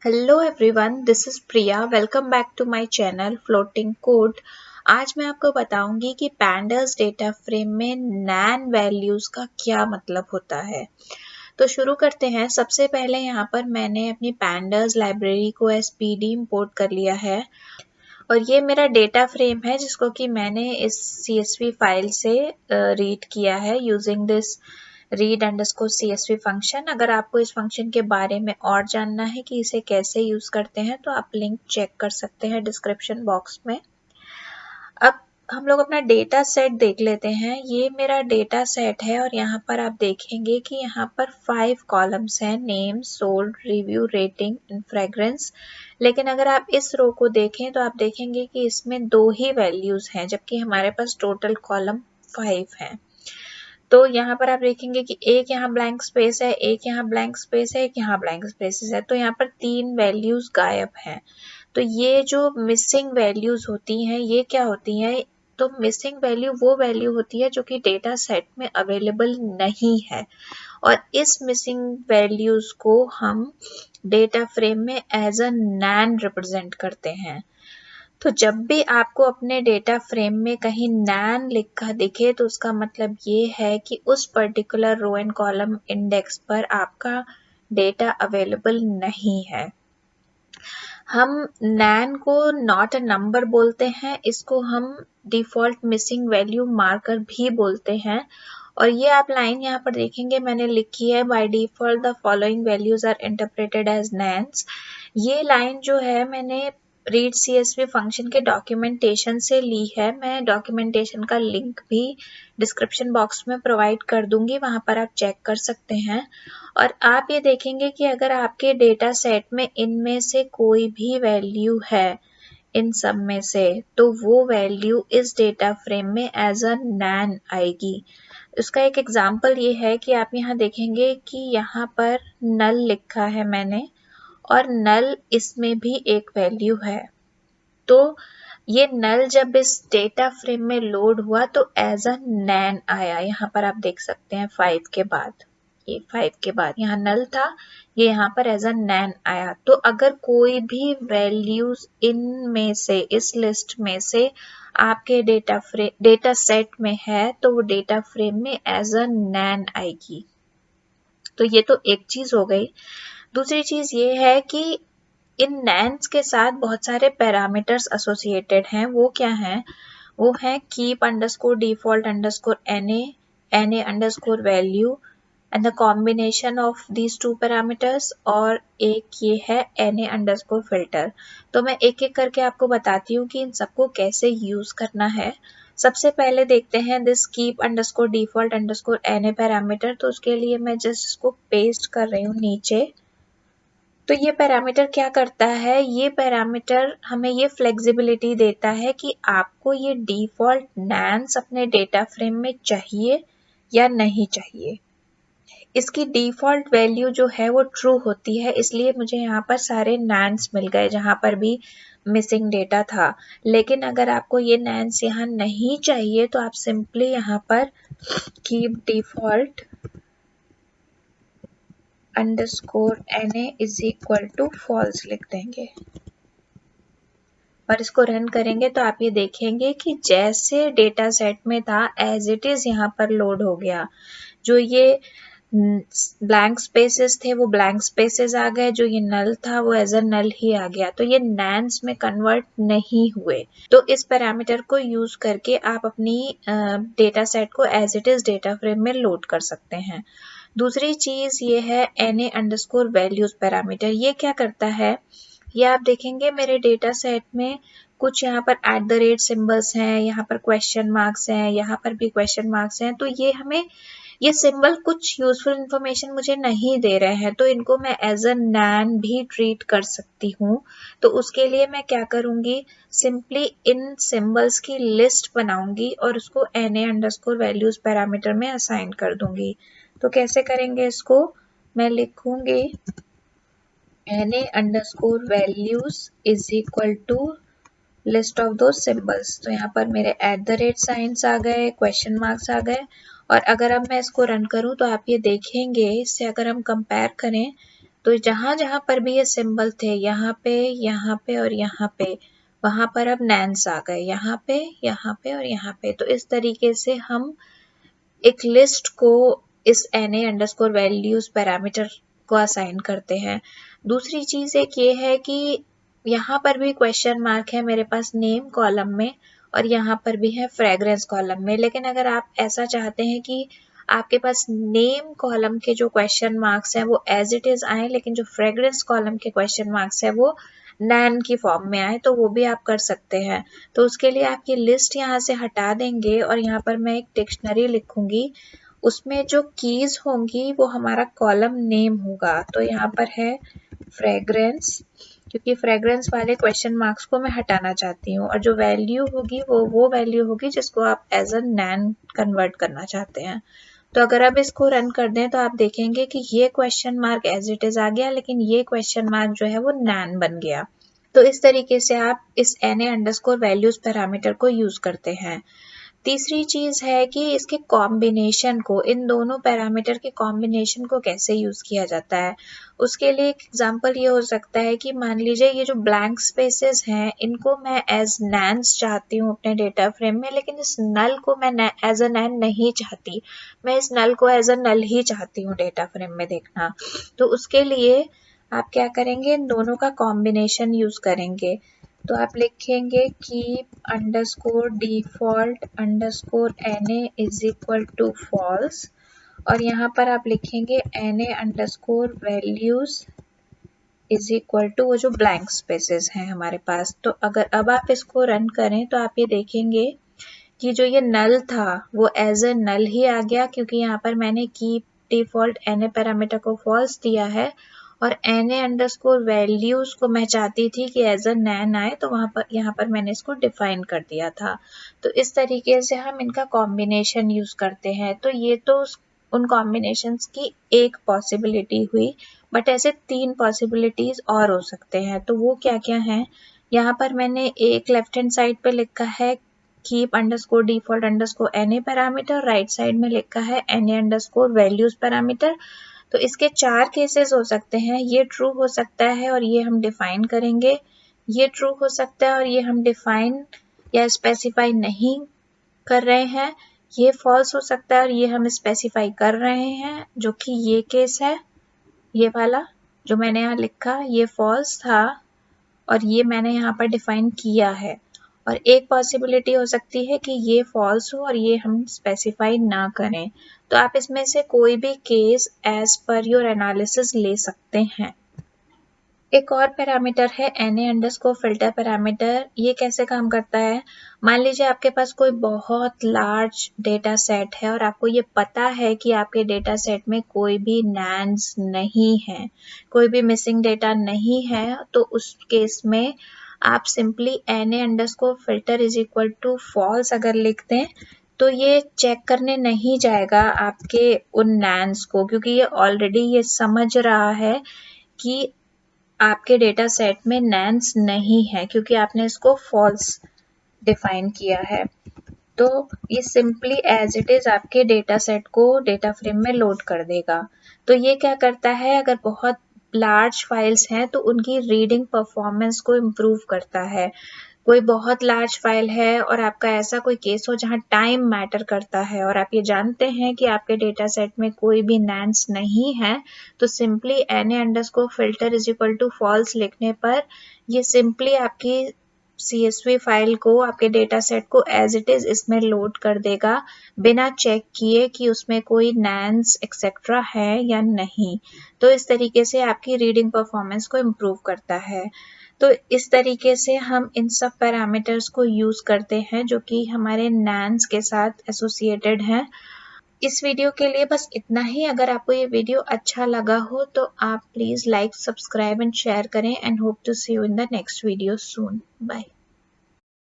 Hello everyone, this is Priya. Welcome back to my channel floating code. आज मैं आपको बताऊंगी कि पैंडास डेटा फ्रेम में नैन वैल्यूज़ का क्या मतलब होता है। तो शुरू करते हैं। सबसे पहले यहाँ पर मैंने अपनी पैंडास लाइब्रेरी को एज पीडी इंपोर्ट कर लिया है और ये मेरा डेटा फ्रेम है जिसको कि मैंने इस CSV फाइल से रीड किया है यूजिंग दिस read_csv फंक्शन। अगर आपको इस फंक्शन के बारे में और जानना है कि इसे कैसे यूज करते हैं तो आप लिंक चेक कर सकते हैं डिस्क्रिप्शन बॉक्स में। अब हम लोग अपना डेटा सेट देख लेते हैं। ये मेरा डेटा सेट है और यहाँ पर आप देखेंगे कि यहाँ पर 5 कॉलम्स हैं, name, sold, review, rating and fragrance. लेकिन अगर आप इस रो को देखें तो आप देखेंगे कि इसमें 2 ही वैल्यूज हैं जबकि हमारे पास टोटल कॉलम 5 हैं। तो यहाँ पर आप देखेंगे कि एक यहाँ ब्लैंक स्पेस है, एक यहाँ ब्लैंक स्पेस है, एक यहाँ ब्लैंक स्पेसेस है। तो यहाँ पर 3 वैल्यूज गायब हैं। तो ये जो मिसिंग वैल्यूज होती हैं ये क्या होती हैं? तो मिसिंग वैल्यू वो वैल्यू होती है जो कि डेटा सेट में अवेलेबल नहीं है और इस मिसिंग वैल्यूज को हम डेटा फ्रेम में एज अ नैन रिप्रेजेंट करते हैं। तो जब भी आपको अपने डेटा फ्रेम में कहीं नैन लिखा दिखे तो उसका मतलब ये है कि उस particular row and column index पर आपका डेटा अवेलेबल नहीं है। हम नैन को नॉट अ नंबर बोलते हैं, इसको हम डिफॉल्ट मिसिंग वैल्यू मार्कर भी बोलते हैं। और ये आप लाइन यहाँ पर देखेंगे मैंने लिखी है, by default the following values are interpreted as NaNs. ये लाइन जो है मैंने रीड CSV फंक्शन के डॉक्यूमेंटेशन से ली है। मैं डॉक्यूमेंटेशन का लिंक भी डिस्क्रिप्शन बॉक्स में प्रोवाइड कर दूंगी, वहां पर आप चेक कर सकते हैं। और आप ये देखेंगे कि अगर आपके डेटा सेट में इनमें से कोई भी वैल्यू है इन सब में से तो वो वैल्यू इस डेटा फ्रेम में एज अ नैन आएगी। उसका एक एग्जाम्पल ये है कि आप यहाँ देखेंगे कि यहाँ पर नल लिखा है मैंने और नल इसमें भी एक वैल्यू है। तो ये नल जब इस डेटा फ्रेम में लोड हुआ तो एज अ नैन आया। यहाँ पर आप देख सकते हैं 5 के बाद, ये 5 के बाद यहाँ नल था, ये यहाँ पर एज अ नैन आया। तो अगर कोई भी वैल्यूज इनमें से इस लिस्ट में से आपके डेटा सेट में है तो वो डेटा फ्रेम में एज अ नैन आएगी। तो ये तो एक चीज हो गई। दूसरी चीज ये है कि इन नैन्स के साथ बहुत सारे पैरामीटर्स एसोसिएटेड हैं। वो क्या हैं? वो है keep underscore default underscore na underscore value and the combination of these 2 parameters, और एक ये है na अंडरस्कोर फिल्टर। तो मैं एक एक करके आपको बताती हूँ कि इन सबको कैसे यूज करना है। सबसे पहले देखते हैं this keep underscore default underscore na parameter. तो उसके लिए मैं जस्ट इसको पेस्ट कर रही हूँ नीचे। तो ये पैरामीटर क्या करता है? ये पैरामीटर हमें ये फ्लेक्सिबिलिटी देता है कि आपको ये डिफॉल्ट नैन्स अपने डेटा फ्रेम में चाहिए या नहीं चाहिए। इसकी डिफॉल्ट वैल्यू जो है वो ट्रू होती है, इसलिए मुझे यहाँ पर सारे नैन्स मिल गए जहाँ पर भी मिसिंग डेटा था। लेकिन अगर आपको ये नैन्स यहाँ नहीं चाहिए तो आप सिंपली यहाँ पर keep default underscore na is equal to false लिख देंगे और इसको रन करेंगे तो आप ये देखेंगे कि जैसे डेटा सेट में था एज इट इज यहाँ पर लोड हो गया। जो ये ब्लैंक स्पेसेस थे वो ब्लैंक स्पेसेस आ गए, जो ये नल था वो एज अ नल ही आ गया। तो ये नैन्स में कन्वर्ट नहीं हुए। तो इस पैरामीटर को यूज करके आप अपनी डेटा सेट को as it is data frame में लोड कर सकते हैं। दूसरी चीज ये है na अंडरस्कोर वैल्यूज पैरामीटर। ये क्या करता है? ये आप देखेंगे मेरे डेटा सेट में कुछ यहाँ पर @ सिंबल्स हैं, यहाँ पर क्वेश्चन मार्क्स हैं, यहाँ पर भी क्वेश्चन मार्क्स हैं। तो ये हमें ये सिंबल कुछ यूजफुल इंफॉर्मेशन मुझे नहीं दे रहे हैं, तो इनको मैं एज अ नैन भी ट्रीट कर सकती हूँ। तो उसके लिए मैं क्या करूँगी? सिंपली इन सिंबल्स की लिस्ट बनाऊंगी और उसको na अंडरस्कोर वैल्यूज पैरामीटर में असाइन कर दूंगी। तो कैसे करेंगे इसको? मैं लिखूंगी na underscore values is equal to list of दो सिंबल्स। तो यहाँ पर मेरे @ साइंस आ गए, क्वेश्चन मार्क्स आ गए। और अगर अब मैं इसको रन करूँ तो आप ये देखेंगे, इससे अगर हम कंपेयर करें तो जहाँ जहाँ पर भी ये सिंबल थे, यहाँ पे और यहाँ पे, वहाँ पर अब नैन्स आ गए, यहाँ पे और यहाँ पे। तो इस तरीके से हम एक लिस्ट को इस NA_values पैरामीटर को असाइन करते हैं। दूसरी चीज़ एक ये है कि यहाँ पर भी क्वेश्चन मार्क है मेरे पास नेम कॉलम में और यहाँ पर भी है फ्रेग्रेंस कॉलम में। लेकिन अगर आप ऐसा चाहते हैं कि आपके पास नेम कॉलम के जो क्वेश्चन मार्क्स हैं वो एज इट इज़ आए, लेकिन जो फ्रेग्रेंस कॉलम के क्वेश्चन मार्क्स है वो नैन की फॉर्म में आए, तो वो भी आप कर सकते हैं। तो उसके लिए आप ये लिस्ट यहाँ से हटा देंगे और यहाँ पर मैं एक डिक्शनरी लिखूंगी। उसमें जो कीज होंगी वो हमारा कॉलम नेम होगा। तो यहाँ पर है फ्रेग्रेंस, क्योंकि फ्रेग्रेंस वाले क्वेश्चन मार्क्स को मैं हटाना चाहती हूँ, और जो वैल्यू होगी वो वैल्यू होगी जिसको आप एज अ नैन कन्वर्ट करना चाहते हैं। तो अगर आप इसको रन कर दें तो आप देखेंगे कि ये question mark as it is आ गया, लेकिन ये क्वेश्चन मार्क जो है वो नैन बन गया। तो इस तरीके से आप इस NA_values पैरामीटर को यूज करते हैं। तीसरी चीज है कि इसके कॉम्बिनेशन को, इन दोनों पैरामीटर के कॉम्बिनेशन को कैसे यूज किया जाता है। उसके लिए एक एग्जांपल ये हो सकता है कि मान लीजिए ये जो ब्लैंक स्पेसेस हैं इनको मैं एज नैन्स चाहती हूँ अपने डेटा फ्रेम में, लेकिन इस नल को मैं एज अ नैन नहीं चाहती, मैं इस नल को एज अ नल ही चाहती हूँ डेटा फ्रेम में देखना। तो उसके लिए आप क्या करेंगे, इन दोनों का कॉम्बिनेशन यूज करेंगे। तो आप लिखेंगे keep_default_NA is equal to false, और यहाँ पर आप लिखेंगे NA_values इज इक्वल टू वो जो ब्लैंक स्पेसेस हैं हमारे पास। तो अगर अब आप इसको रन करें तो आप ये देखेंगे कि जो ये नल था वो एज ए नल ही आ गया, क्योंकि यहाँ पर मैंने कीप डिफॉल्ट NA पैरामीटर को फॉल्स दिया है और NA_values को मैं चाहती थी कि एज अ नैन आए, तो यहाँ पर मैंने इसको डिफाइन कर दिया था। तो इस तरीके से हम इनका कॉम्बिनेशन यूज करते हैं। तो ये तो उन कॉम्बिनेशंस की एक पॉसिबिलिटी हुई, बट ऐसे 3 पॉसिबिलिटीज और हो सकते हैं। तो वो क्या क्या हैं, यहाँ पर मैंने एक लेफ्ट हैंड साइड पे लिखा है keep_default_NA पैरामीटर, राइट साइड में लिखा है NA_values पैरामीटर। तो इसके 4 केसेस हो सकते हैं, ये ट्रू हो सकता है और ये हम डिफाइन करेंगे, ये ट्रू हो सकता है और ये हम डिफाइन या स्पेसिफाई नहीं कर रहे हैं, ये फॉल्स हो सकता है और ये हम स्पेसिफाई कर रहे हैं, जो कि ये केस है, ये वाला जो मैंने यहाँ लिखा ये फॉल्स था और ये मैंने यहाँ पर डिफाइन किया है। और एक पॉसिबिलिटी हो सकती है कि ये फॉल्स हो और ये हम स्पेसिफाई ना करें। तो आप इसमें से कोई भी case as per your analysis ले सकते हैं। एक और पैरामीटर है NA_filter पैरामीटर। ये कैसे काम करता है, मान लीजिए आपके पास कोई बहुत लार्ज डेटा सेट है और आपको ये पता है कि आपके डेटा सेट में कोई भी नैन्स नहीं है, कोई भी मिसिंग डेटा नहीं है, तो उस केस में आप simply NA_filter is equal to false अगर लिख दें तो ये चेक करने नहीं जाएगा आपके उन नैन्स को, क्योंकि ये ऑलरेडी ये समझ रहा है कि आपके डेटा सेट में नैन्स नहीं है, क्योंकि आपने इसको फॉल्स डिफाइन किया है। तो ये सिंपली एज इट इज आपके डेटा सेट को डेटा फ्रेम में लोड कर देगा। तो ये क्या करता है, अगर बहुत लार्ज फाइल्स हैं तो उनकी रीडिंग परफॉर्मेंस को इम्प्रूव करता है। कोई बहुत लार्ज फाइल है और आपका ऐसा कोई केस हो जहाँ टाइम मैटर करता है और आप ये जानते हैं कि आपके डेटा सेट में कोई भी नैन्स नहीं है, तो simply NA_filter is equal to false लिखने पर ये सिंपली आपकी CSV फाइल को, आपके डेटा सेट को एज इट इज इसमें लोड कर देगा, बिना चेक किए कि उसमें कोई नैन्स एक्सेट्रा है या नहीं। तो इस तरीके से आपकी रीडिंग परफॉर्मेंस को इम्प्रूव करता है। तो इस तरीके से हम इन सब पैरामीटर्स को यूज करते हैं जो कि हमारे नैन्स के साथ एसोसिएटेड हैं। इस वीडियो के लिए बस इतना ही। अगर आपको ये वीडियो अच्छा लगा हो तो आप please like, subscribe and share करें, and hope to see you in the next video soon. Bye.